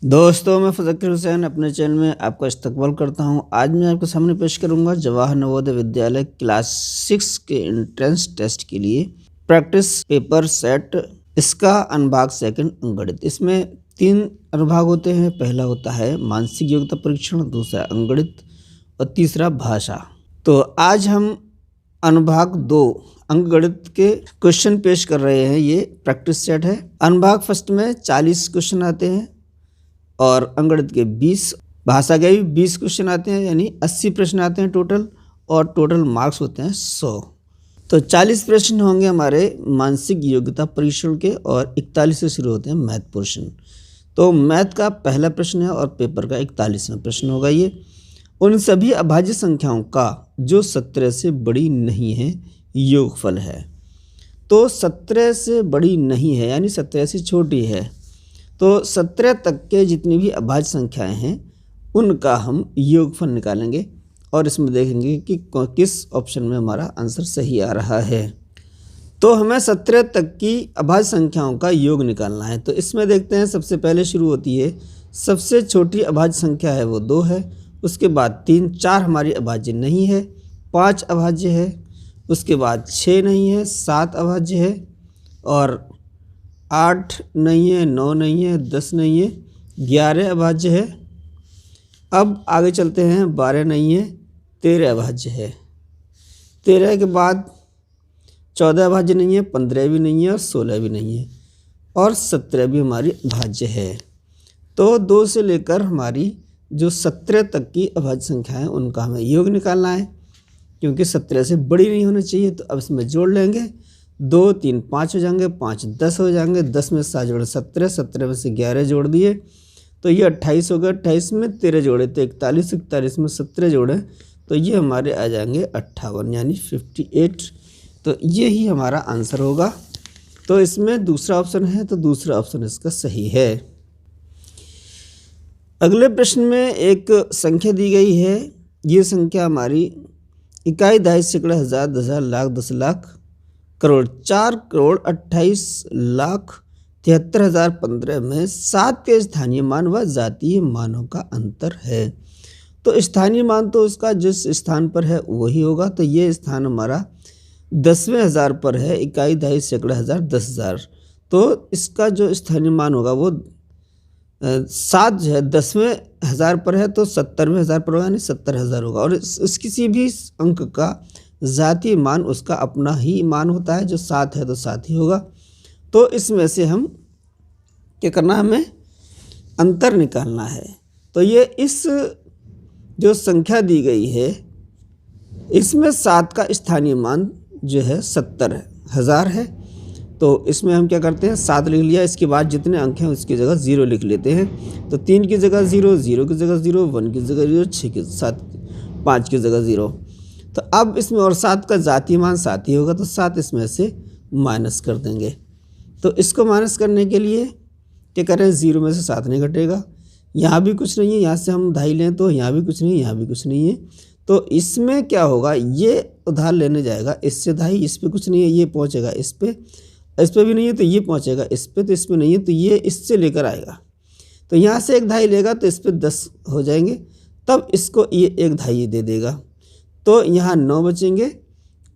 दोस्तों, मैं फ़ज़ल हुसैन अपने चैनल में आपका इस्तकबाल करता हूं। आज मैं आपके सामने पेश करूंगा जवाहर नवोदय विद्यालय क्लास 6 के एंट्रेंस टेस्ट के लिए प्रैक्टिस पेपर सेट, इसका अनुभाग सेकंड अंकगणित। इसमें 3 अनुभाग होते हैं। पहला होता है मानसिक योग्यता परीक्षण, दूसरा अंकगणित और तीसरा भाषा। तो आज हम अनुभाग 2 अंकगणित के क्वेश्चन पेश कर रहे हैं। ये प्रैक्टिस सेट है। अनुभाग फर्स्ट में 40 क्वेश्चन आते हैं और अंकगणित के 20, भाषा के भी 20 क्वेश्चन आते हैं, यानी 80 प्रश्न आते हैं टोटल, और टोटल मार्क्स होते हैं 100। तो 40 प्रश्न होंगे हमारे मानसिक योग्यता परीक्षण के और 41 से शुरू होते हैं मैथ पोर्शन। तो मैथ का पहला प्रश्न है और पेपर का 41वां प्रश्न होगा। ये उन सभी अभाज्य संख्याओं का जो 17 से बड़ी नहीं है योगफल है। तो 17 से बड़ी नहीं है यानी 17 से छोटी है। तो 17 तक के जितनी भी अभाज्य संख्याएं हैं उनका हम योगफल निकालेंगे और इसमें देखेंगे कि किस ऑप्शन में हमारा आंसर सही आ रहा है। तो हमें 17 तक की अभाज्य संख्याओं का योग निकालना है। तो इसमें देखते हैं, सबसे पहले शुरू होती है, सबसे छोटी अभाज्य संख्या है वो 2 है, उसके बाद 3, 4 हमारी अभाज्य नहीं है, 5 अभाज्य है, उसके बाद 6 नहीं है, 7 अभाज्य है, और 8 नहीं है, 9 नहीं है, 10 नहीं है, 11 अभाज्य है। अब आगे चलते हैं, 12 नहीं है, 13 अभाज्य है। 13 के बाद 14 अभाज्य नहीं है, 15 भी नहीं है और 16 भी नहीं है, और 17 भी हमारी अभाज्य है। तो 2 से लेकर हमारी जो 17 तक की अभाज्य संख्या है उनका हमें योग निकालना है, क्योंकि 17 से बड़ी नहीं होनी चाहिए। तो अब इसमें जोड़ लेंगे, 2, 3, 5 हो जाएंगे, 5, 10 हो जाएंगे, 10 में 7 जोड़े 17, 17 में से 11 जोड़ दिए तो ये 28 हो गया, 28 में 13 जोड़े तो 41, 41 में 17 जोड़े तो ये हमारे आ जाएंगे 58 यानी 58। तो ये ही हमारा आंसर होगा। तो इसमें दूसरा ऑप्शन है, तो दूसरा ऑप्शन इसका सही है। अगले प्रश्न में एक संख्या दी गई है। ये संख्या हमारी इकाई, दहाई, सैकड़ा, हज़ार, 10,000, लाख, 10 लाख, करोड़, 4,28,73,015 में 7 के स्थानीय मान व जातीय मानों का अंतर है। तो स्थानीय मान तो उसका जिस स्थान पर है वही होगा। तो ये स्थान हमारा 10वें हज़ार पर है, इकाई, दहाई, सैकड़ा, हज़ार, 10,000। तो इसका जो स्थानीय मान होगा वो 7 जो है 10वें हज़ार पर है, तो 70वें हज़ार पर होगा, यानी 70,000 होगा। और इस किसी भी अंक का जातीय मान उसका अपना ही मान होता है, जो 7 है तो 7 ही होगा। तो इसमें से हम क्या करना है, हमें अंतर निकालना है। तो ये इस जो संख्या दी गई है इसमें 7 का स्थानीय मान जो है 70,000 है। तो इसमें हम क्या करते हैं, 7 लिख लिया, इसके बाद जितने अंक हैं उसकी जगह 0 लिख लेते हैं। तो 3 की जगह 0, 0 की जगह 0, 1 की जगह 0, 6 की 7, 5 की जगह 0। तो अब इसमें और 7 का जातीय मान 7 ही होगा, तो 7 इसमें से माइनस कर देंगे। तो इसको माइनस करने के लिए क्या करें, 0 में से 7 नहीं घटेगा, यहाँ भी कुछ नहीं है, यहाँ से हम 2.5 लें तो यहाँ भी कुछ नहीं है, यहाँ भी कुछ नहीं है। तो इसमें क्या होगा, ये उधार लेने जाएगा, इससे 2.5, इस पर कुछ नहीं है, ये पहुँचेगा इस पर भी नहीं है तो ये पहुँचेगा इस पर, तो इस पर नहीं है तो ये इससे लेकर आएगा। तो यहाँ से 1 2.5 लेगा तो इस पर 10 हो जाएंगे, तब इसको ये 1 2.5 दे देगा, तो यहाँ 9 बचेंगे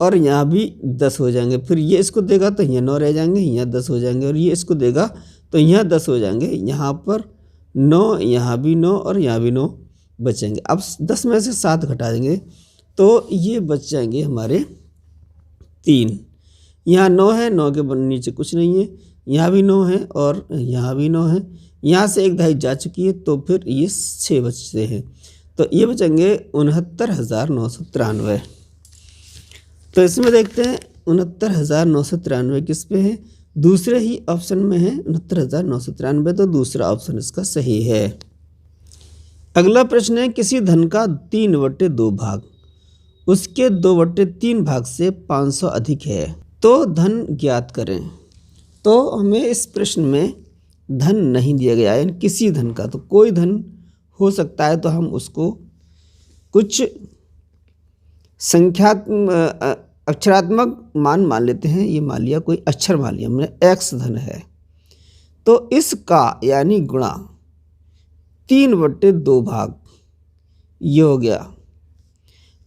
और यहाँ भी 10 हो जाएंगे। फिर ये इसको देगा तो यहाँ 9 रह जाएंगे, यहाँ 10 हो जाएंगे, और ये इसको देगा तो यहाँ 10 हो जाएंगे, यहाँ पर 9, यहाँ भी 9 और यहाँ भी 9 बचेंगे। अब 10 में से 7 घटा देंगे तो ये बच जाएंगे हमारे 3। यहाँ 9 है, 9 के नीचे कुछ नहीं है, यहाँ भी 9 है और यहाँ भी 9 है, यहाँ से 1 2.5 जा चुकी है, तो फिर ये 6 बचते हैं। तो ये बचेंगे 69,993। तो इसमें देखते हैं 69,993 किस पे है, दूसरे ही ऑप्शन में है 69,993, तो दूसरा ऑप्शन इसका सही है। अगला प्रश्न है, किसी धन का 3/2 भाग उसके 2/3 भाग से 500 अधिक है, तो धन ज्ञात करें। तो हमें इस प्रश्न में धन नहीं दिया गया है, किसी धन का, तो कोई धन हो सकता है, तो हम उसको कुछ संख्या अक्षरात्मक मान लेते हैं। ये मान लिया, कोई अक्षर मान लिया हमने, x धन है, तो इसका यानी गुणा 3/2 भाग, ये हो गया।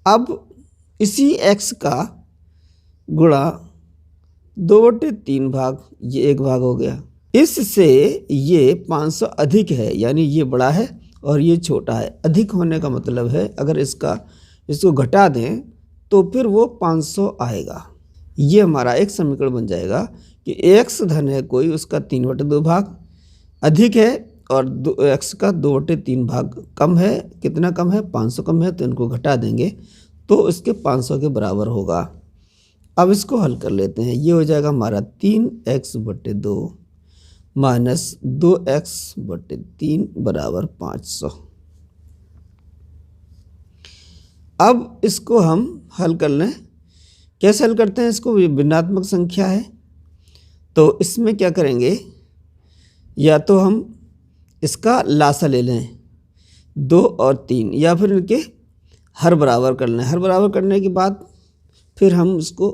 अब इसी x का गुणा 2/3 भाग, ये 1 भाग हो गया। इससे ये 500 अधिक है, यानी ये बड़ा है और ये छोटा है। अधिक होने का मतलब है अगर इसको घटा दें तो फिर वो 500 आएगा। ये हमारा एक समीकरण बन जाएगा कि x धन है कोई, उसका 3/2 भाग अधिक है और x का 2/3 भाग कम है। कितना कम है? 500 कम है, तो इनको घटा देंगे तो इसके 500 के बराबर होगा। अब इसको हल कर लेते हैं। ये हो जाएगा हमारा 3x/2 माइनस 2x/3 बराबर 500। अब इसको हम हल कर लें। कैसे हल करते हैं इसको? ये भिन्नात्मक संख्या है तो इसमें क्या करेंगे, या तो हम इसका लासा ले लें 2 और 3, या फिर इनके हर बराबर कर लें। हर बराबर करने के बाद फिर हम उसको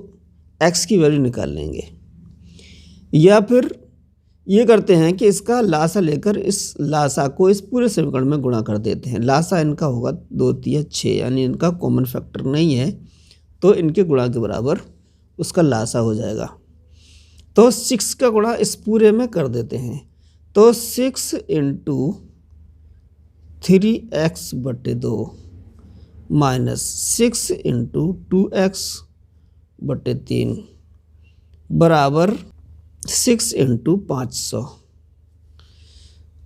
x की वैल्यू निकाल लेंगे, या फिर ये करते हैं कि इसका लासा लेकर इस लासा को इस पूरे समीकरण में गुणा कर देते हैं। लासा इनका होगा 2 3 6, यानी इनका कॉमन फैक्टर नहीं है तो इनके गुणा के बराबर उसका लासा हो जाएगा। तो 6 का गुणा इस पूरे में कर देते हैं, तो 6 × 3x/2 माइनस 6 × 2x/3 बराबर 6 × 500।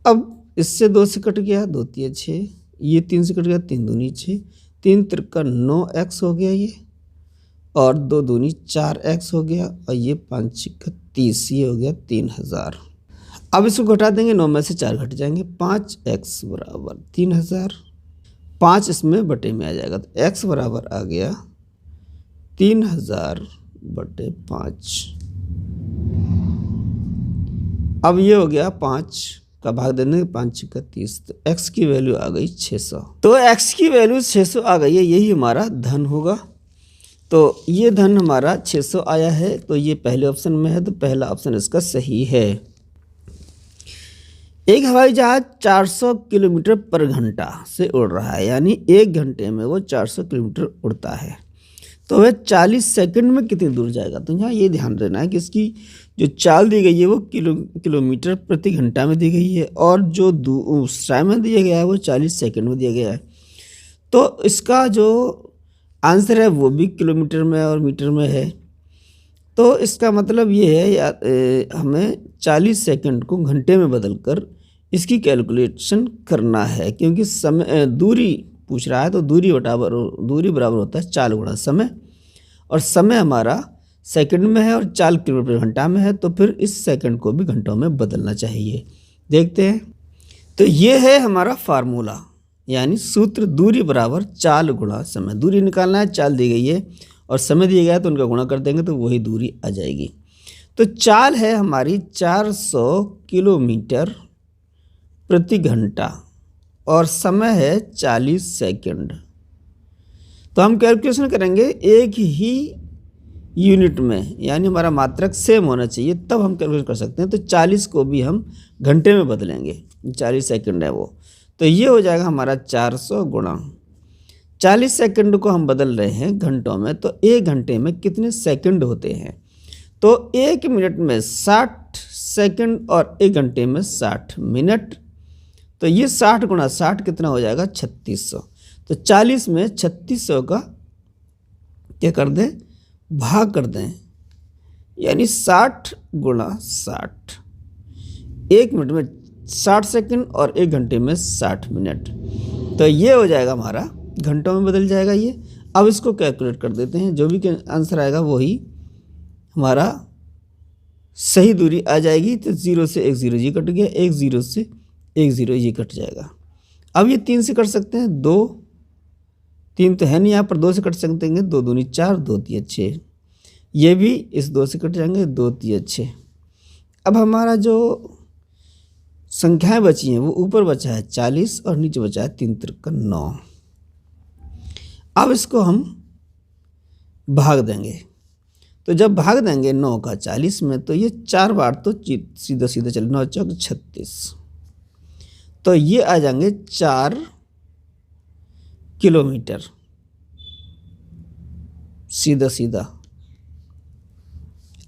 अब इससे 2 से कट गया, 2 3 6, ये 3 से कट गया, 3 दूनी 6, 3 त्रिका 9x हो गया ये, और 2 दूनी 4x हो गया, और ये 5 छिक्का 30, ये हो गया 3000। अब इसको घटा देंगे, 9 में से 4 घट जाएंगे, 5x बराबर 3000, 5 इसमें बटे में आ जाएगा, तो x बराबर आ गया 3000/5। अब ये हो गया 5 का भाग देने, 5 छिक्का 30, तो x की वैल्यू आ गई 600। तो x की वैल्यू 600 आ गई है, यही हमारा धन होगा। तो ये धन हमारा 600 आया है, तो ये पहले ऑप्शन में है, तो पहला ऑप्शन इसका सही है। एक हवाई जहाज 400 किलोमीटर पर घंटा से उड़ रहा है, यानी 1 घंटे में वो 400 किलोमीटर उड़ता है, तो वह 40 सेकंड में कितनी दूर जाएगा? तो यहाँ ये ध्यान देना है कि इसकी जो चाल दी गई है वो किलोमीटर प्रति घंटा में दी गई है, और जो समय दिया गया है वो 40 सेकंड में दिया गया है। तो इसका जो आंसर है वो भी किलोमीटर में और मीटर में है। तो इसका मतलब ये है हमें 40 सेकंड को घंटे में बदलकर इसकी कैलकुलेशन करना है, क्योंकि समय दूरी पूछ रहा है, तो दूरी बराबर होता है चाल गुणा समय, और समय हमारा सेकंड में है और चाल किलोमीटर घंटा में है, तो फिर इस सेकंड को भी घंटों में बदलना चाहिए। देखते हैं, तो ये है हमारा फार्मूला, यानी सूत्र दूरी बराबर चाल गुणा समय। दूरी निकालना है, चाल दी गई है और समय दिया गया है, तो उनका गुणा कर देंगे तो वही दूरी आ जाएगी। तो चाल है हमारी 400 किलोमीटर प्रति घंटा और समय है 40 सेकंड। तो हम कैलकुलेशन करेंगे एक ही यूनिट में, यानी हमारा मात्रक सेम होना चाहिए, तब हम कैलकुलेट कर सकते हैं। तो 40 को भी हम घंटे में बदलेंगे, 40 सेकंड है वो, तो ये हो जाएगा हमारा 400 गुणा 40 सेकंड को हम बदल रहे हैं घंटों में, तो 1 घंटे में कितने सेकंड होते हैं? तो 1 मिनट में 60 सेकंड और 1 घंटे में 60 मिनट। तो ये 60 गुणा 60 कितना हो जाएगा? 3600। तो 40 में 3600 का क्या कर दें? भाग कर दें, यानी 60 गुणा 60। 1 मिनट में 60 सेकंड और 1 घंटे में 60 मिनट। तो ये हो जाएगा हमारा, घंटों में बदल जाएगा ये। अब इसको कैलकुलेट कर देते हैं, जो भी आंसर आएगा वही हमारा सही दूरी आ जाएगी। तो 0 से 1 0 ये कट गया, 1 0 से 1 0 ये कट जाएगा। अब ये 3 से कट सकते हैं, 2 3 तो है नहीं यहाँ पर, 2 से कट सकते हैं, 2 दूनी 4, 2 3 6, ये भी इस 2 से कट जाएंगे, 2 3 6। अब हमारा जो संख्याएं बची हैं वो ऊपर बचा है 40 और नीचे बचा है 3 त्रिका 9। अब इसको हम भाग देंगे, तो जब भाग देंगे 9 का 40 में, तो ये 4 बार तो सीधा सीधा चले, 9 चौक 36। तो तो ये आ जाएंगे 4 किलोमीटर, सीधा सीधा।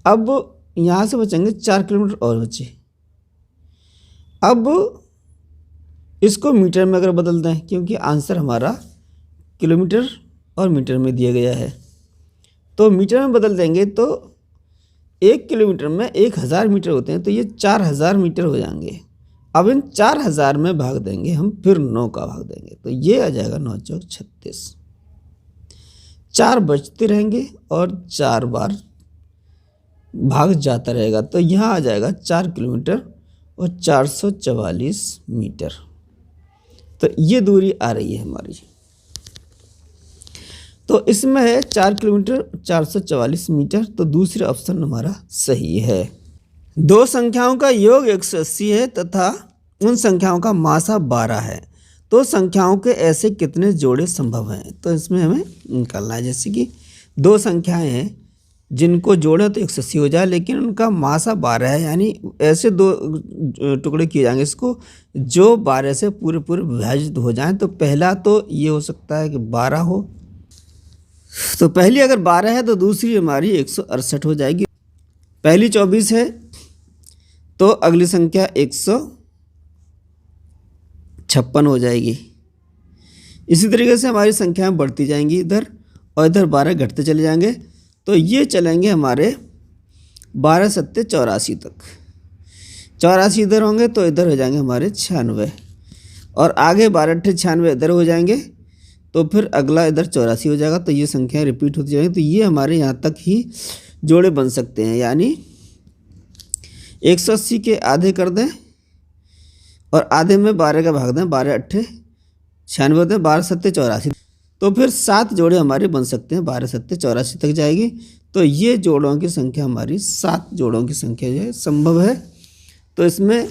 अब यहाँ से बचेंगे 4 किलोमीटर और बचे। अब इसको मीटर में अगर बदल दें, क्योंकि आंसर हमारा किलोमीटर और मीटर में दिया गया है, तो मीटर में बदल देंगे तो 1 किलोमीटर में 1000 मीटर होते हैं, तो ये 4000 मीटर हो जाएंगे। अब इन 4000 में भाग देंगे हम, फिर 9 का भाग देंगे, तो ये आ जाएगा 9 चौक 36। 4 बचते रहेंगे और 4 बार भाग जाता रहेगा, तो यहाँ आ जाएगा 4 किलोमीटर और 444 मीटर। तो ये दूरी आ रही है हमारी। तो इसमें है 4 किलोमीटर 444 मीटर, तो दूसरा ऑप्शन हमारा सही है। दो संख्याओं का योग 180 है तथा उन संख्याओं का मासा 12 है, तो संख्याओं के ऐसे कितने जोड़े संभव हैं? तो इसमें हमें निकालना है। जैसे कि दो संख्याएं हैं जिनको जोड़े तो 180 हो जाए, लेकिन उनका मासा 12 है, यानी ऐसे दो टुकड़े किए जाएंगे इसको जो 12 से पूरे पूरे विभाजित हो जाएं। तो पहला तो ये हो सकता है कि 12 हो, तो पहली अगर 12 है तो दूसरी हमारी 168 हो जाएगी। पहली 24 है तो अगली संख्या 156 हो जाएगी। इसी तरीके से हमारी संख्याएं बढ़ती जाएंगी इधर, और इधर 12 घटते चले जाएंगे। तो ये चलेंगे हमारे 12 सत्ते 84 तक। 84 इधर होंगे तो इधर हो जाएंगे हमारे 96, और आगे 12 अट्ठे 96 इधर हो जाएंगे, तो फिर अगला इधर 84 हो जाएगा। तो ये संख्याएं रिपीट होती जाएंगी। तो ये हमारे यहाँ तक ही जोड़े बन सकते हैं, यानी 180 के आधे कर दें और आधे में 12 का भाग दें, 12 अट्ठे 96 होते हैं, 12 सत्ते 84, तो फिर 7 जोड़े हमारे बन सकते हैं, 12 सत्ते 84 तक जाएगी। तो ये जोड़ों की संख्या हमारी 7 जोड़ों की संख्या जो है संभव है। तो इसमें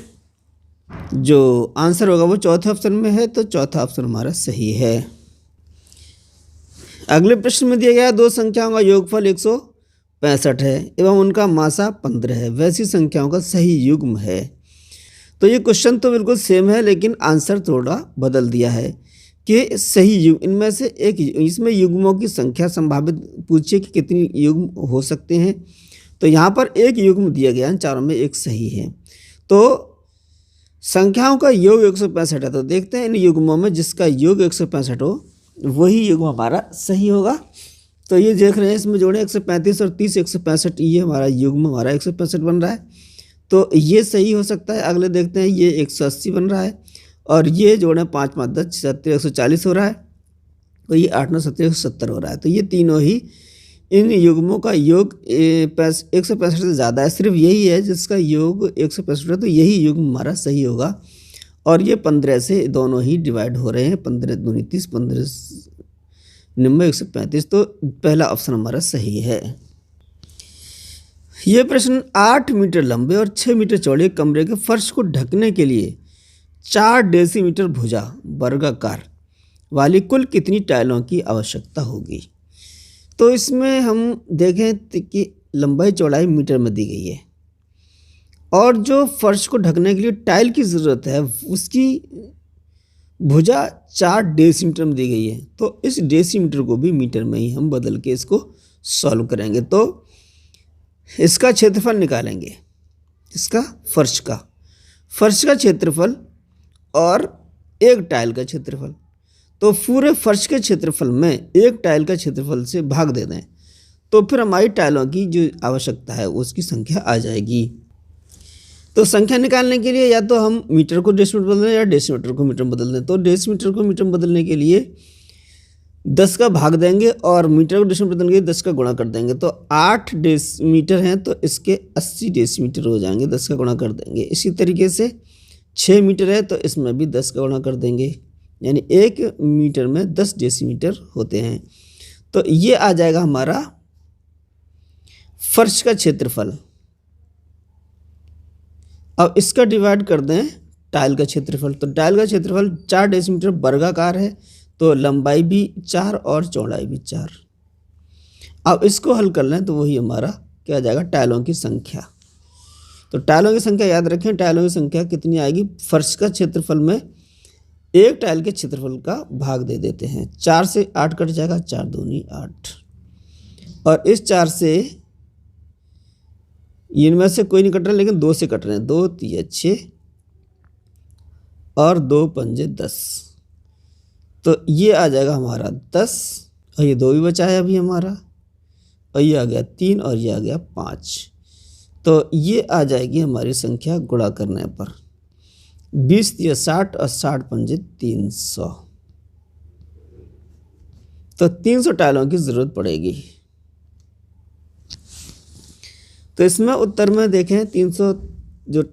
जो आंसर होगा वो चौथे ऑप्शन में है, तो चौथा ऑप्शन हमारा सही है। अगले प्रश्न में दिया गया दो संख्याओं का योगफल 165 है एवं उनका मासा 15 है, वैसी संख्याओं का सही युग्म है। तो ये क्वेश्चन तो बिल्कुल सेम है, लेकिन आंसर थोड़ा बदल दिया है कि सही युग्म, इनमें से एक, इसमें युग्मों की संख्या संभावित पूछिए कि कितनी युग्म हो सकते हैं। तो यहाँ पर एक युग्म दिया गया है, चारों में एक सही है। तो संख्याओं का योग 165 है, तो देखते हैं इन युग्मों में जिसका योग 165 हो वही युग्म हमारा सही होगा। तो ये देख रहे हैं इसमें जोड़े 135 और 30 165, ये हमारा युग्म हमारा 165 बन रहा है, तो ये सही हो सकता है। अगले देखते हैं ये 180 बन रहा है, और ये जोड़े 5 5 10 70 140 हो रहा है, तो ये 8 9 70 170 हो रहा है। तो ये तीनों ही इन युग्मों का योग 165 से ज़्यादा है, सिर्फ यही है जिसका योग 165 है, तो यही युग्म हमारा सही होगा। और ये 15 से दोनों ही डिवाइड हो रहे हैं, 15 दूनी 30 15 90 135, तो पहला ऑप्शन हमारा सही है। ये प्रश्न 8 मीटर लंबे और 6 मीटर चौड़े कमरे के फर्श को ढकने के लिए 4 डेसीमीटर भुजा वर्गाकार वाली कुल कितनी टाइलों की आवश्यकता होगी? तो इसमें हम देखें कि लंबाई चौड़ाई मीटर में दी गई है, और जो फर्श को ढकने के लिए टाइल की ज़रूरत है उसकी भुजा 4 डेसीमीटर में दी गई है। तो इस डेसीमीटर को भी मीटर में ही हम बदल के इसको सॉल्व करेंगे। तो इसका क्षेत्रफल निकालेंगे, इसका फर्श का क्षेत्रफल और एक टाइल का क्षेत्रफल। तो पूरे फर्श के क्षेत्रफल में एक टाइल का क्षेत्रफल से भाग दे दें, तो फिर हमारी टाइलों की जो आवश्यकता है उसकी संख्या आ जाएगी। तो संख्या निकालने के लिए या तो हम मीटर को डेसीमीटर बदल दें या डेसीमीटर को मीटर में बदल दें। तो डेसीमीटर को मीटर में बदलने के लिए 10 का भाग देंगे और मीटर को डेसीमीटर बदलने के लिए 10 का गुणा कर देंगे। तो 8 डेसीमीटर हैं तो इसके 80 डेसीमीटर हो जाएंगे, 10 का गुणा कर देंगे। इसी तरीके से 6 मीटर है तो इसमें भी 10 का गुणा कर देंगे, यानी 1 मीटर में 10 डेसीमीटर होते हैं। तो ये आ जाएगा हमारा फर्श का क्षेत्रफल। अब इसका डिवाइड कर दें टाइल का क्षेत्रफल। तो टाइल का क्षेत्रफल 4 डेसीमीटर वर्गाकार है, तो लंबाई भी 4 और चौड़ाई भी 4। अब इसको हल कर लें तो वही हमारा क्या आ जाएगा, टाइलों की संख्या। तो टाइलों की संख्या याद रखें, टाइलों की संख्या कितनी आएगी, फर्श का क्षेत्रफल में एक टाइल के क्षेत्रफल का भाग दे देते हैं। 4 से 8 कट जाएगा, 4 दूनी 8, और इस 4 से इनमें से कोई नहीं कट रहा, लेकिन 2 से कट रहे हैं। 2 3 6 और 2 पंजे 10, तो ये आ जाएगा हमारा 10, और ये 2 भी बचा है अभी हमारा, और ये आ गया 3 और ये आ गया 5। तो ये आ जाएगी हमारी संख्या गुणा करने पर 20 या 60 और 60 पंजे 300। तो 300 टाइलों की जरूरत पड़ेगी। तो इसमें उत्तर में देखें 300 जो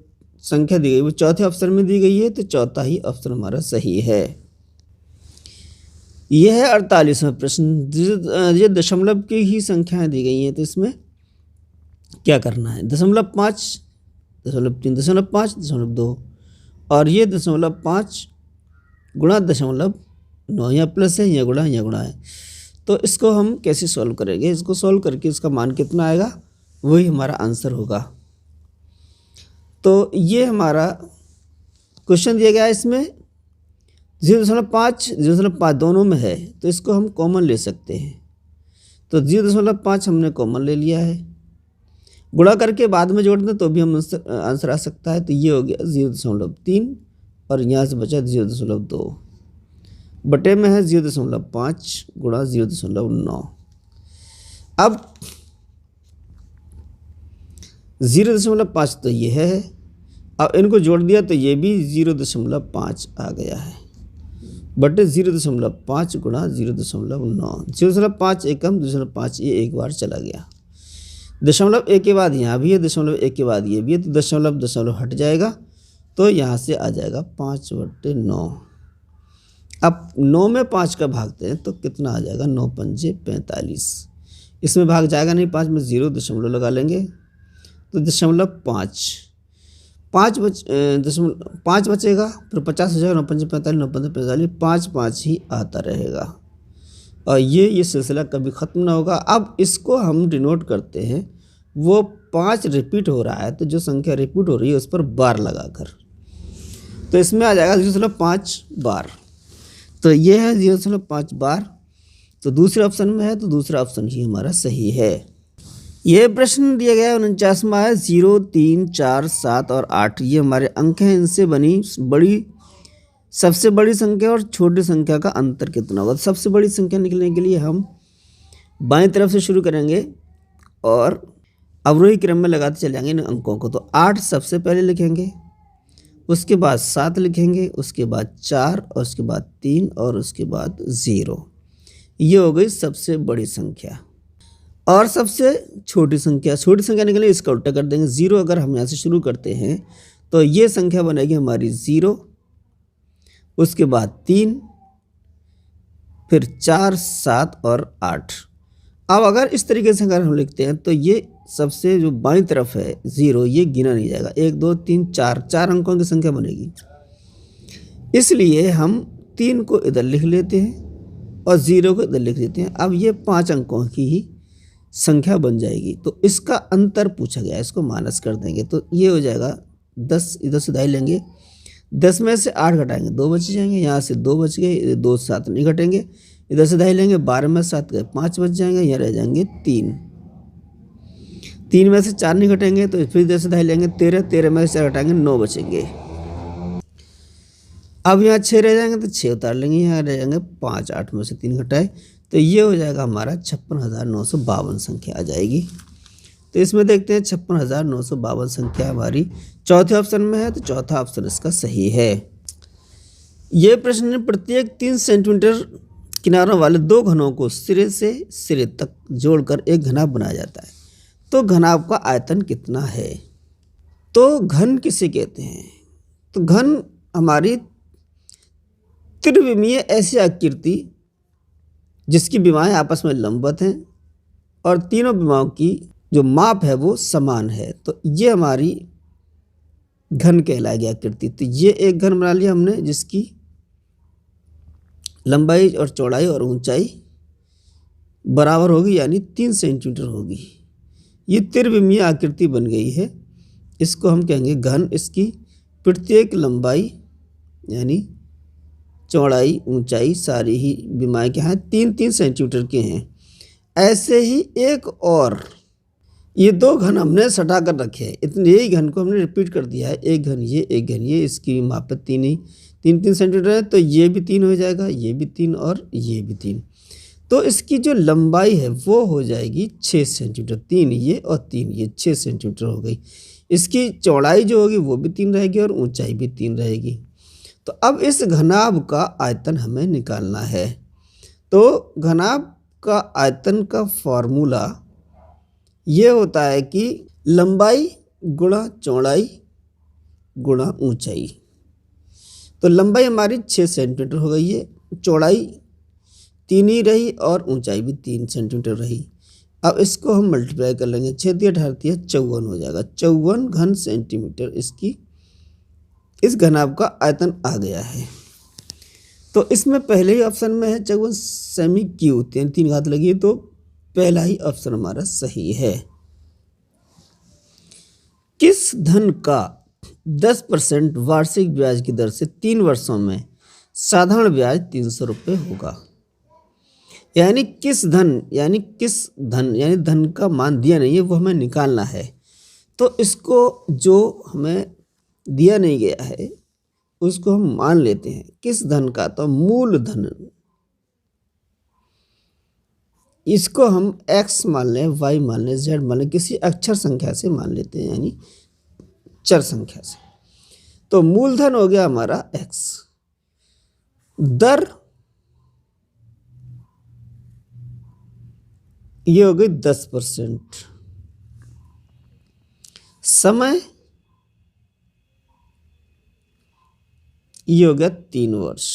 संख्या दी गई वो चौथे ऑप्शन में दी गई है, तो चौथा ही ऑप्शन हमारा सही है। यह है 48वां प्रश्न। ये दशमलव की ही संख्याएं दी गई हैं, तो इसमें क्या करना है। 0.5, 0.3, 0.5, 0.2, और ये 0.5 गुणा 0.9, या प्लस है या गुणा है। तो इसको हम कैसे सॉल्व करेंगे। इसको सॉल्व करके इसका मान कितना आएगा वही हमारा आंसर होगा। तो ये हमारा क्वेश्चन दिया गया है। इसमें 0.5 0.5 दोनों में है, तो इसको हम कॉमन ले सकते हैं। तो 0.5 हमने कॉमन ले लिया है, गुणा करके बाद में जोड़ दें तो भी हम आंसर आ सकता है। तो ये हो गया 0.3, और यहाँ से बचा 0.2, बटे में है 0.5 गुणा 0.9। अब 0.5 तो ये है, अब इनको जोड़ दिया तो ये भी 0.5 आ गया है, बटे 0.5 गुणा 0.9। 0.5 एकम, 0.5 ये एक बार चला गया। 0.1 के बाद यहाँ भी है, 0.1 के बाद ये भी है, तो दशमलव हट जाएगा, तो यहाँ से आ जाएगा 5/9। अब 9 में 5 का भागते हैं तो कितना आ जाएगा, 9 पंजे 45। इसमें भाग जाएगा नहीं, 5 में 0 दशमलव लगा लेंगे, तो 5 बचेगा, फिर 50 हो जाएगा, 9 पंजे 45, 9 पंजे 45, 5 ही आता रहेगा, और ये सिलसिला कभी ख़त्म ना होगा। अब इसको हम डिनोट करते हैं, वो 5 रिपीट हो रहा है, तो जो संख्या रिपीट हो रही है उस पर बार लगाकर, तो इसमें आ जाएगा 0.5 बार। तो ये है 0.5 बार, तो दूसरे ऑप्शन में है, तो दूसरा ऑप्शन ही हमारा सही है। यह प्रश्न दिया गया है 49वां है। 0 3 4 7 और 8 ये हमारे अंक हैं, इनसे बनी सबसे बड़ी संख्या और छोटी संख्या का अंतर कितना होगा। सबसे बड़ी संख्या निकलने के लिए हम बाएं तरफ से शुरू करेंगे और अवरोही क्रम में लगाते चले जाएंगे इन अंकों को। तो 8 सबसे पहले लिखेंगे, उसके बाद 7 लिखेंगे, उसके बाद 4, और उसके बाद 3, और उसके बाद 0। ये हो गई सबसे बड़ी संख्या। और सबसे छोटी संख्या निकले, इसका उल्टा कर देंगे। 0 अगर हम यहाँ से शुरू करते हैं तो ये संख्या बनेगी हमारी 0, उसके बाद 3, फिर 4 7 और 8। अब अगर इस तरीके से अगर हम लिखते हैं तो ये सबसे जो बाईं तरफ है 0, ये गिना नहीं जाएगा। 1 2 3 4 अंकों की संख्या बनेगी, इसलिए हम 3 को इधर लिख लेते हैं और 0 को इधर लिख देते हैं। अब ये 5 अंकों की ही संख्या बन जाएगी। तो इसका अंतर पूछा गया, इसको माइनस कर देंगे, तो ये हो जाएगा 10, इधर से दाई लेंगे, 10 में से 8 घटाएंगे, 2 बच जाएंगे, यहाँ से 2 बच गए, 2 7 नहीं घटेंगे, इधर से दाई लेंगे, 12 में 7 गए, 5 बच जाएंगे, यहाँ रह जाएंगे 3, 3 में से 4 नहीं घटेंगे, तो फिर इधर से दाई लेंगे 13, 13 में से 4 घटाएंगे, 9 बचेंगे। अब यहाँ 6 रह जाएंगे, तो 6 उतार लेंगे, यहाँ रह जाएंगे 5, 8 में से 3 घटाए, तो ये हो जाएगा हमारा 56,952 संख्या आ जाएगी। तो इसमें देखते हैं 56,952 संख्या हमारी चौथे ऑप्शन में है, तो चौथा ऑप्शन इसका सही है। ये प्रश्न प्रत्येक 3 सेंटीमीटर किनारों वाले 2 घनों को सिरे से सिरे तक जोड़कर एक घनाभ बनाया जाता है, तो घनाभ का आयतन कितना है। तो घन किसे कहते हैं, तो घन हमारी त्रिविमीय ऐसी आकृति जिसकी विमाएं आपस में लंबवत हैं और तीनों विमाओं की जो माप है वो समान है, तो ये हमारी घन कहलाएगी आकृति। तो ये एक घन बना लिया हमने जिसकी लंबाई और चौड़ाई और ऊंचाई बराबर होगी, यानी 3 सेंटीमीटर होगी। ये त्रिविमीय आकृति बन गई है, इसको हम कहेंगे घन। इसकी प्रत्येक लंबाई यानी चौड़ाई, ऊंचाई सारी ही विमाएँ क्या हैं 3-3 सेंटीमीटर के हैं। ऐसे ही एक और ये 2 घन हमने सटा कर रखे हैं, इतने ही घन को हमने रिपीट कर दिया है, एक घन ये, एक घन ये, इसकी माप 3 सेंटीमीटर है, तो ये भी 3 हो जाएगा, ये भी 3 और ये भी 3। तो इसकी जो लंबाई है वो हो जाएगी 6 सेंटीमीटर, 3 ये और 3 ये, 6 सेंटीमीटर हो गई। इसकी चौड़ाई जो होगी वो भी 3 रहेगी और ऊंचाई भी 3 रहेगी। तो अब इस घनाभ का आयतन हमें निकालना है। तो घनाभ का आयतन का फॉर्मूला ये होता है कि लंबाई गुणा चौड़ाई गुणा ऊंचाई। तो लंबाई हमारी 6 सेंटीमीटर हो गई है, चौड़ाई 3 ही रही और ऊंचाई भी 3 सेंटीमीटर रही। अब इसको हम मल्टीप्लाई कर लेंगे, 6 दिया 18 54 हो जाएगा, 54 घन सेंटीमीटर इसकी इस घनाभ का आयतन आ गया है। तो इसमें पहले ही ऑप्शन में है 54 सेमी क्यूब, 3 घात लगी है, तो पहला ही ऑप्शन हमारा सही है। किस धन का 10% वार्षिक ब्याज की दर से 3 वर्षों में साधारण ब्याज 300 रुपये होगा? यानी धन का मान दिया नहीं है, वो हमें निकालना है। तो इसको जो हमें दिया नहीं गया है उसको हम मान लेते हैं। किस धन का? तो मूल धन, इसको हम x मान लें, y मान लें, z मान लें, किसी अक्षर संख्या से मान लेते हैं, यानी चर संख्या से। तो मूलधन हो गया हमारा x, दर ये हो गई 10%, समय ये हो गया 3 वर्ष,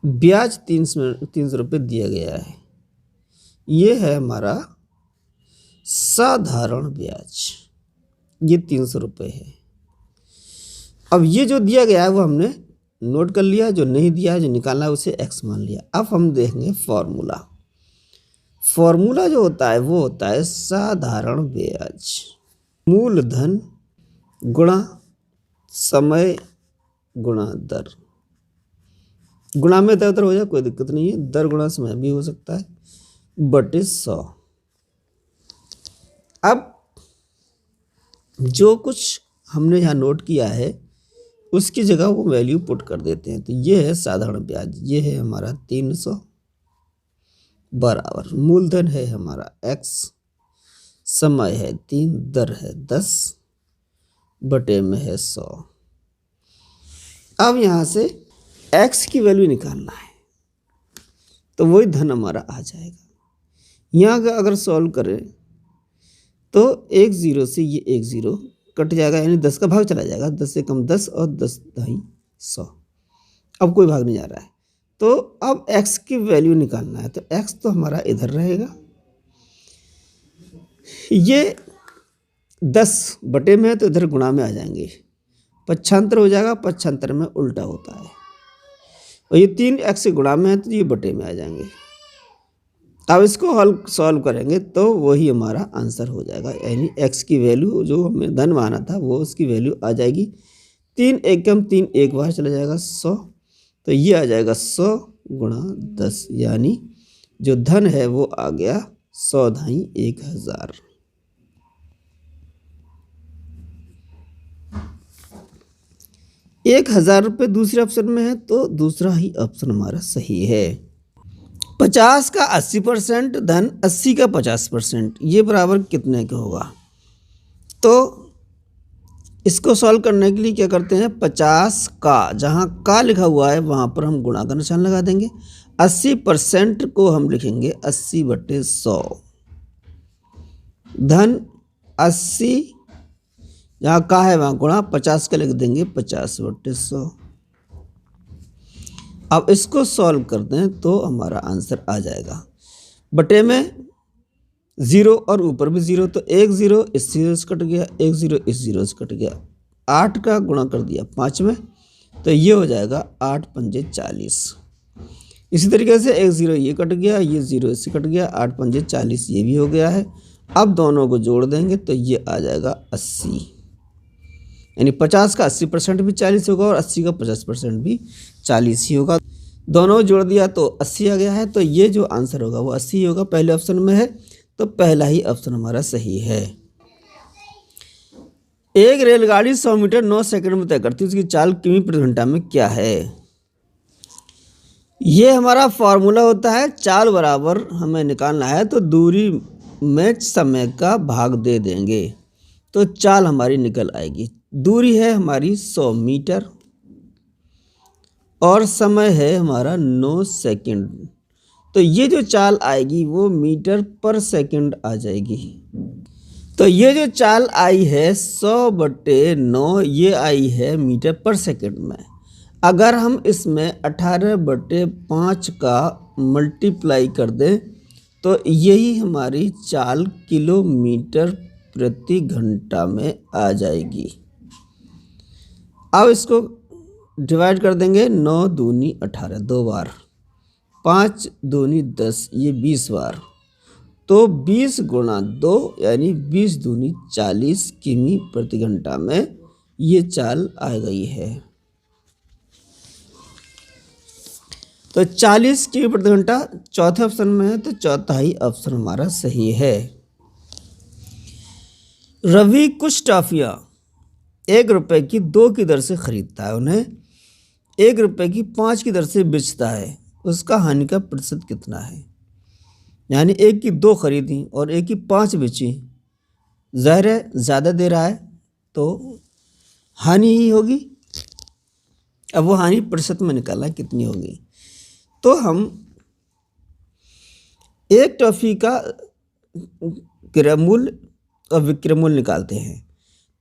ब्याज 300 रुपये दिया गया है। ये है हमारा साधारण ब्याज, ये 300 रुपये है। अब ये जो दिया गया है वो हमने नोट कर लिया, जो नहीं दिया है, जो निकालना है उसे x मान लिया। अब हम देखेंगे फॉर्मूला जो होता है वो होता है साधारण ब्याज, मूलधन गुणा समय गुणा दर। गुणा में इधर उधर हो जाए कोई दिक्कत नहीं है, दर गुणा समय भी हो सकता है, बटे 100। अब जो कुछ हमने यहाँ नोट किया है उसकी जगह वो वैल्यू पुट कर देते हैं। तो ये है साधारण ब्याज, ये है हमारा 300 बराबर मूलधन है हमारा x, समय है 3, दर है 10, बटे में है 100। अब यहाँ से x की वैल्यू निकालना है, तो वही धन हमारा आ जाएगा। यहाँ का अगर सॉल्व करें तो 1 0 से ये 1 0 कट जाएगा, यानी 10 का भाग चला जाएगा, 10 से कम 10 और 10 ढाई 100। अब कोई भाग नहीं जा रहा है, तो अब x की वैल्यू निकालना है। तो x तो हमारा इधर रहेगा, ये 10 बटे में है तो इधर गुणा में आ जाएंगे, पक्षांतर हो जाएगा, पक्षांतर में उल्टा होता है, और ये 3x गुणा में है तो ये बटे में आ जाएंगे। अब इसको हल सॉल्व करेंगे तो वही हमारा आंसर हो जाएगा, यानी x की वैल्यू जो हमें धन माना था वो उसकी वैल्यू आ जाएगी 3 एकम 3 एक बार चला जाएगा 100, तो ये आ जाएगा 100 गुणा 10, यानी जो धन है वो आ गया 100 ढाई 1000। ₹1000 दूसरे ऑप्शन में है, तो दूसरा ही ऑप्शन हमारा सही है। 50 का 80% धन 80 का 50%, ये बराबर कितने का होगा? तो इसको सॉल्व करने के लिए क्या करते हैं, 50 का जहाँ का लिखा हुआ है वहाँ पर हम गुणा का निशान लगा देंगे, 80% को हम लिखेंगे 80 बटे 100, धन 80 जहाँ का है वहाँ गुणा, 50 का लिख देंगे 50 बटे 100। अब इसको सॉल्व करते हैं तो हमारा आंसर आ जाएगा, बटे में 0 और ऊपर भी 0, तो 1 0 इस 0 से कट गया, 1 0 इस 0 से कट गया, 8 का गुणा कर दिया 5 में, तो ये हो जाएगा 8 पंजे 40। इसी तरीके से 1 0 ये कट गया, ये 0 इससे कट गया, 8 पंजे 40 ये भी हो गया है। अब दोनों को जोड़ देंगे तो ये आ जाएगा 80, यानी 50 का 80% भी 40 होगा और 80 का 50% भी 40 ही होगा। दोनों जोड़ दिया तो 80 आ गया है, तो ये जो आंसर होगा वो 80 ही होगा, पहले ऑप्शन में है, तो पहला ही ऑप्शन हमारा सही है। एक रेलगाड़ी 100 मीटर 9 सेकंड में तय करती है, उसकी चाल किमी प्रति घंटा में क्या है। ये हमारा फॉर्मूला होता है, चाल बराबर हमें निकालना है तो दूरी में समय का भाग दे देंगे तो चाल हमारी निकल आएगी। दूरी है हमारी 100 मीटर और समय है हमारा 9 सेकंड, तो ये जो चाल आएगी वो मीटर पर सेकंड आ जाएगी। तो ये जो चाल आई है 100/9, ये आई है मीटर पर सेकंड में। अगर हम इसमें 18/5 का मल्टीप्लाई कर दें तो यही हमारी चाल किलोमीटर प्रति घंटा में आ जाएगी। अब इसको डिवाइड कर देंगे, 9 दूनी 18 2 बार, 5 दूनी 10 ये 20 बार, तो 20 गुणा 2 यानी 20 दूनी 40 किमी प्रति घंटा में ये चाल आ गई है। तो 40 किमी प्रति घंटा चौथे ऑप्शन में है, तो चौथा ही ऑप्शन हमारा सही है। रवि कुछ टॉफियाँ 1 रुपए की 2 की दर से खरीदता है, उन्हें 1 रुपए की 5 की दर से बेचता है, उसका हानि का प्रतिशत कितना है। यानी 1 की 2 खरीदी और 1 की 5 बेची, ज़ाहिर है ज़्यादा दे रहा है तो हानि ही होगी। अब वो हानि प्रतिशत में निकालना कितनी होगी, तो हम एक टॉफ़ी का क्रय मूल्य और विक्रय मूल्य निकालते हैं।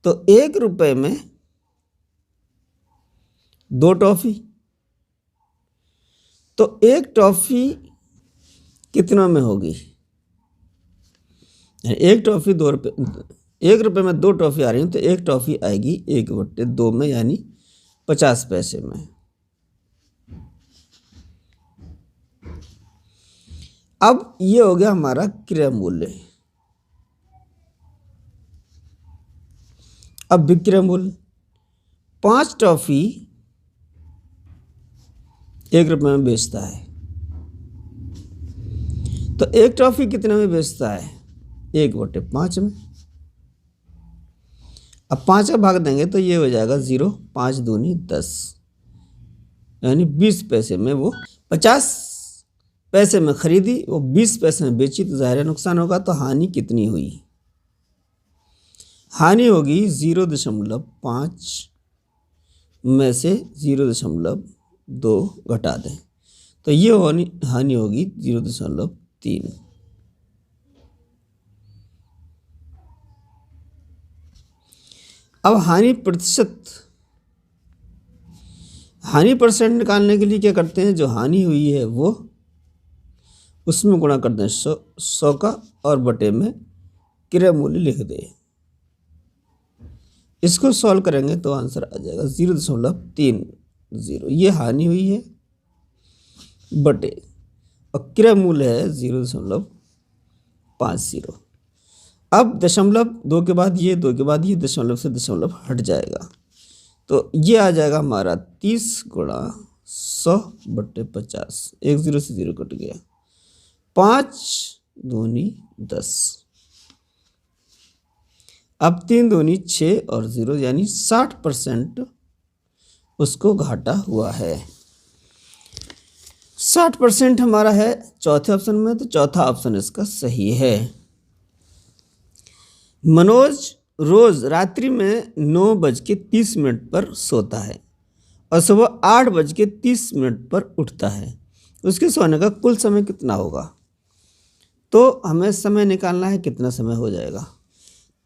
तो 1 रुपए में 2 टॉफ़ी, तो 1 टॉफ़ी कितना में होगी। 1 टॉफ़ी 2 रुपये, 1 रुपए में 2 टॉफ़ी आ रही हैं, तो 1 टॉफ़ी आएगी 1/2 में यानी 50 पैसे में। अब ये हो गया हमारा क्रय मूल्य। अब विक्रय मूल्य, 5 टॉफ़ी 1 रुपये में बेचता है, तो 1 टॉफ़ी कितने में बेचता है, 1/5 में। अब 5 का भाग देंगे तो ये हो जाएगा 0, 5 दूनी 10 यानी 20 पैसे में वो 50 पैसे में खरीदी, वो 20 पैसे में बेची, तो ज़ाहिर नुकसान होगा। तो हानि कितनी हुई, हानि होगी 0.5 में से 0.2 घटा दें तो ये हानि होगी 0.3। अब हानि परसेंट निकालने के लिए क्या करते हैं, जो हानि हुई है वो उसमें गुणा कर दें 100 का और बटे में क्रय मूल्य लिख दें। इसको सॉल्व करेंगे तो आंसर आ जाएगा 0.30। ये हानि हुई है बटे और क्रय मूल्य है 0.50। अब दशमलव 2 के बाद ये, 2 के बाद ये, दशमलव से दशमलव हट जाएगा, तो ये आ जाएगा हमारा 30 गुणा 100/50। 1 0 से 0 कट गया, 5 दूनी 10। अब 3 दूनी 6 और 0 यानी 60% उसको घाटा हुआ है। 60% हमारा है चौथे ऑप्शन में, तो चौथा ऑप्शन इसका सही है। मनोज रोज रात्रि में 9:30 पर सोता है और सुबह 8:30 पर उठता है, उसके सोने का कुल समय कितना होगा। तो हमें समय निकालना है, कितना समय हो जाएगा।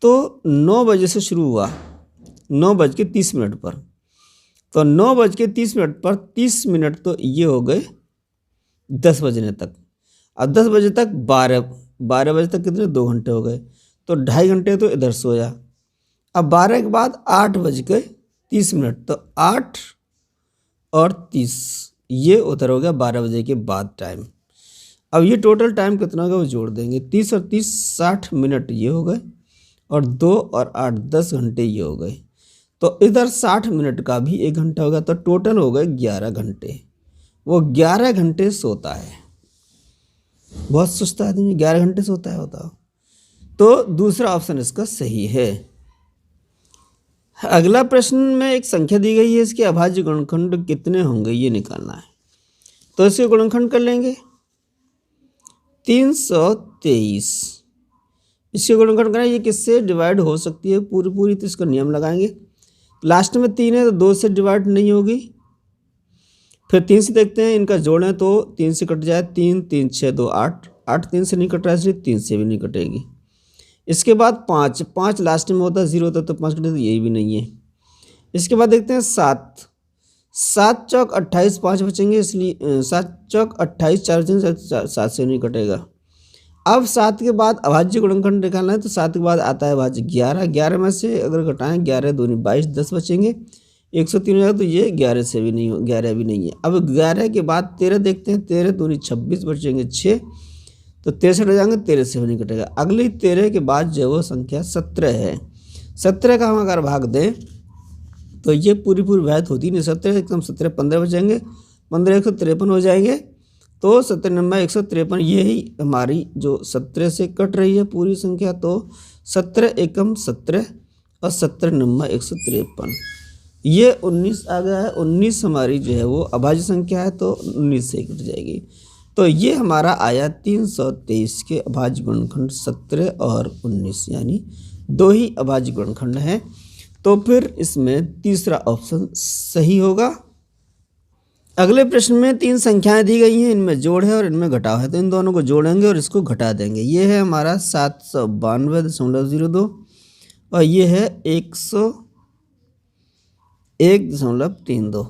तो 9 बजे से शुरू हुआ 9:30 पर, तो 9:30 पर 30 मिनट तो ये हो गए 10 बजने तक। अब 10 बजे तक 12 बजे तक कितने 2 घंटे हो गए, तो 2.5 घंटे तो इधर सोया। अब 12 के बाद 8:30, तो 8 और 30 ये उधर हो गया 12 बजे के बाद टाइम। अब ये टोटल टाइम कितना होगा वो जोड़ देंगे, 30 और 30 60 मिनट ये हो गए, और 2 और 8 10 घंटे ये हो गए। तो इधर 60 मिनट का भी 1 घंटा होगा, तो टोटल हो गए 11 घंटे। वो 11 घंटे सोता है। बहुत सुस्त आदमी 11 घंटे सोता है, बताओ। तो दूसरा ऑप्शन इसका सही है। अगला प्रश्न में एक संख्या दी गई है, इसके अभाज्य गुणनखंड कितने होंगे ये निकालना है। तो इसके गुणनखंड कर लेंगे 323। इसके गुणनखंड करें, ये किससे डिवाइड हो सकती है पूरी पूरी, तो इसका नियम लगाएंगे। लास्ट में 3 है तो 2 से डिवाइड नहीं होगी। फिर 3 से देखते हैं, इनका जोड़ें तो 3 से कट जाए, 3 3 6 2 8, 8 3 से नहीं कट रहा है, इसलिए 3 से भी नहीं कटेगी। इसके बाद 5, 5 लास्ट में होता है, 0 होता है तो 5 कटे, तो यही भी नहीं है। इसके बाद देखते हैं 7, 7 चौक 28, 5 बचेंगे, इसलिए 7 चौक 28, 4 बचेंगे, 7 से नहीं कटेगा। अब 7 के बाद अभाज्य गुणनखंड निकालना है, तो 7 के बाद आता है भाज्य 11, 11 में से अगर घटाएं 11 दूनी 22, 10 बचेंगे, 103 हो जाएगा, तो ये 11 से भी नहीं हो, 11 भी नहीं है। अब 11 के बाद 13 देखते हैं, 13 दूनी 26 बचेंगे 6, तो 63 हो जाएंगे, 13 से भी नहीं कटेगा। अगली 13 के बाद जो वो संख्या 17 है। 17 का हम अगर भाग दें तो ये पूरी पूरी वैध होती नहीं, 17 एकदम 17, 15 बचेंगे, 15 153 हो जाएंगे, तो 17 नंबर 153, यही हमारी जो 17 से कट रही है पूरी संख्या, तो 17 एकम 17 और 17 नंबर 153, ये 19 आ गया है। 19 हमारी जो है वो अभाज्य संख्या है, तो 19 से कट जाएगी। तो ये हमारा आया 323 के अभाज्य गुणनखंड 17 और 19, यानी 2 ही अभाज्य गुणनखंड हैं। तो फिर इसमें तीसरा ऑप्शन सही होगा। अगले प्रश्न में 3 संख्याएं दी गई हैं, इनमें जोड़ है और इनमें घटाव है, तो इन दोनों को जोड़ेंगे और इसको घटा देंगे। ये है हमारा 792.02 और ये है 101.32।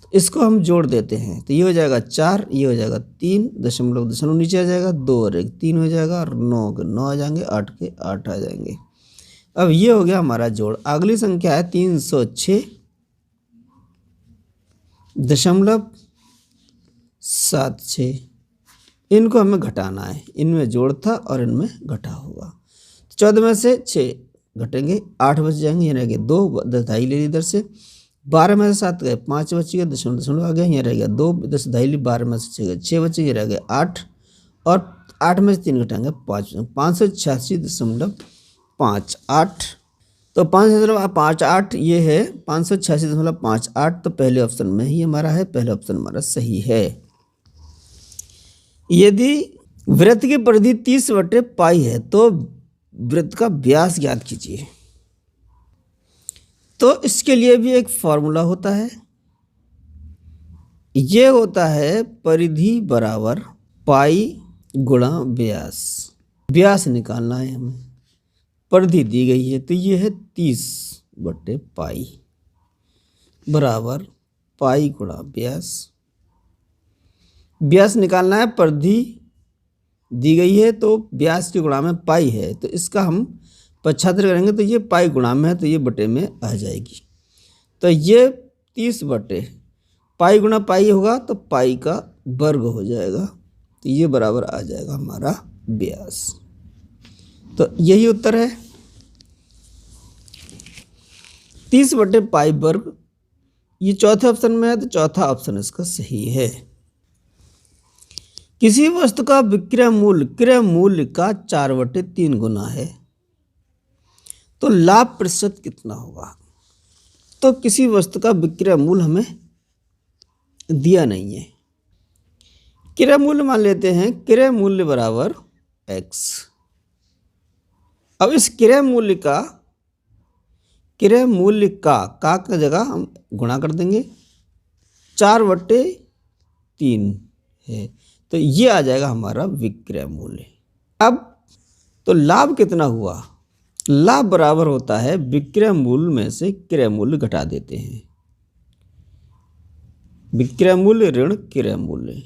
तो इसको हम जोड़ देते हैं, तो ये हो जाएगा 4, ये हो जाएगा 3, दशमलव नीचे आ जाएगा, 2 और 1 3 हो जाएगा, और 9 के 9 आ जाएंगे, 8 के 8 आ जाएंगे। अब ये हो गया हमारा जोड़। अगली संख्या है 306.76, इनको हमें घटाना है, इनमें जोड़ था और इनमें घटा होगा। 14 में से 6 घटेंगे, 8 बच जाएंगे, ये रह गए 2, 10 ढाई ले ली इधर से, 12 में से 7 गए, 5 बच गए, दशमलव आ गया, यहाँ रह गया 2, 10 ढाई ली, 12 में से 6 गए, 6 बचे, ये रह गए 8, और 8 में से 3 घटाएंगे 5, 586.58। तो 5.58 ये है 586.58, तो पहले ऑप्शन में ही हमारा है, पहले ऑप्शन हमारा सही है। यदि वृत्त की परिधि 30/π है तो वृत्त का व्यास ज्ञात कीजिए। तो इसके लिए भी एक फॉर्मूला होता है, ये होता है परिधि बराबर पाई गुणा व्यास। व्यास निकालना है हमें, परिधि दी गई है, तो ये है 30/π बराबर पाई गुणा व्यास। व्यास निकालना है, परिधि दी गई है, तो व्यास की गुणा में पाई है, तो इसका हम पक्षांतर करेंगे, तो ये पाई गुणा में है, तो ये बटे में आ जाएगी। तो ये 30/पाई गुणा पाई होगा, तो पाई का वर्ग हो जाएगा, तो ये बराबर आ जाएगा हमारा व्यास। तो यही उत्तर है 30/पाई वर्ग। ये चौथे ऑप्शन में है, तो चौथा ऑप्शन इसका सही है। किसी वस्तु का विक्रय मूल्य क्रय मूल्य का 4/3 गुना है, तो लाभ प्रतिशत कितना होगा। तो किसी वस्तु का विक्रय मूल्य हमें दिया नहीं है, क्रय मूल्य मान लेते हैं, क्रय मूल्य बराबर x। अब इस क्रय मूल्य का जगह हम गुणा कर देंगे, 4/3 है, तो ये आ जाएगा हमारा विक्रय मूल्य। अब तो लाभ कितना हुआ, लाभ बराबर होता है विक्रय मूल्य में से क्रय मूल्य घटा देते हैं, विक्रय मूल्य ऋण क्रय मूल्य।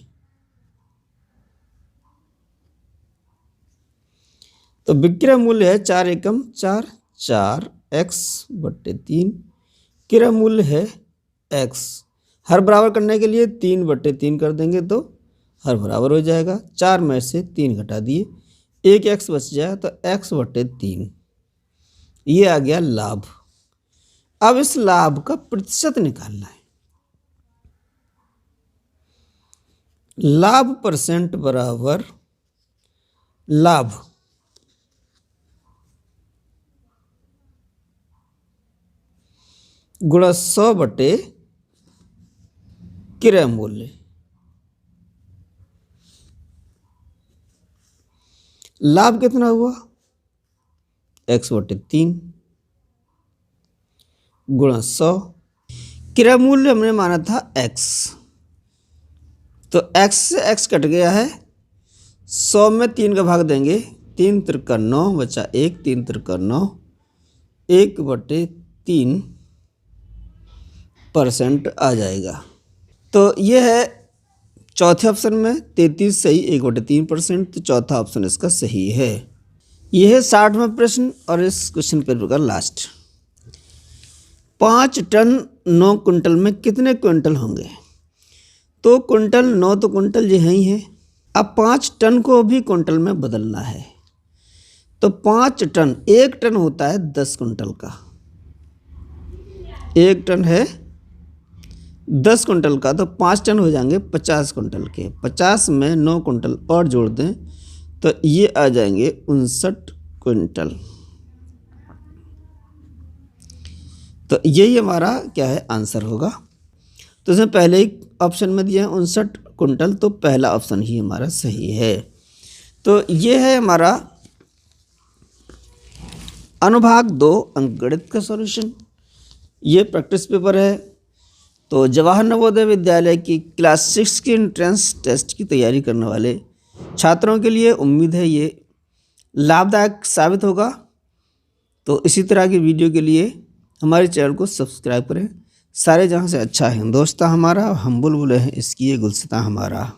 तो विक्रय मूल्य है 4 एकम 4, 4x/3, क्रय मूल्य है x। हर बराबर करने के लिए 3/3 कर देंगे, तो हर बराबर हो जाएगा। 4 में से 3 घटा दिए, 1 x बच जाए, तो x/3, ये आ गया लाभ। अब इस लाभ का प्रतिशत निकालना है। लाभ परसेंट बराबर लाभ गुणा 100 बटे क्रय मूल्य। लाभ कितना हुआ? x/3 गुणा 100। क्रय मूल्य हमने माना था x, तो x से x कट गया है। 100 में 3 का भाग देंगे, 3 त्रिका 9 बचा 1, 3 त्रिका 9, 1/3% आ जाएगा। तो ये है चौथे ऑप्शन में 33 सही, 1/3%। तो चौथा ऑप्शन इसका सही है। यह है 60वां प्रश्न और इस क्वेश्चन पेपर का लास्ट। 5 टन 9 कुंटल में कितने क्विंटल होंगे? तो कुंटल 9 तो कुंटल ये ही है। अब 5 टन को भी कुंटल में बदलना है। तो 5 टन, 1 टन होता है 10 कुंटल का, 1 टन है 10 कुंटल का, तो 5 टन हो जाएंगे 50 कुंटल के। 50 में 9 कुंटल और जोड़ दें तो ये आ जाएंगे 59 क्विंटल। तो यही हमारा क्या है आंसर होगा। तो इसमें पहले ही ऑप्शन में दिया है 59 कुंटल, तो पहला ऑप्शन ही हमारा सही है। तो ये है हमारा अनुभाग 2 अंकगणित का सॉल्यूशन। ये प्रैक्टिस पेपर है। तो जवाहर नवोदय विद्यालय की क्लास 6 की एंट्रेंस टेस्ट की तैयारी करने वाले छात्रों के लिए उम्मीद है ये लाभदायक साबित होगा। तो इसी तरह की वीडियो के लिए हमारे चैनल को सब्सक्राइब करें। सारे जहाँ से अच्छा है दोस्ता हमारा, हम बुलबुल हैं इसकी ये गुलसिता हमारा।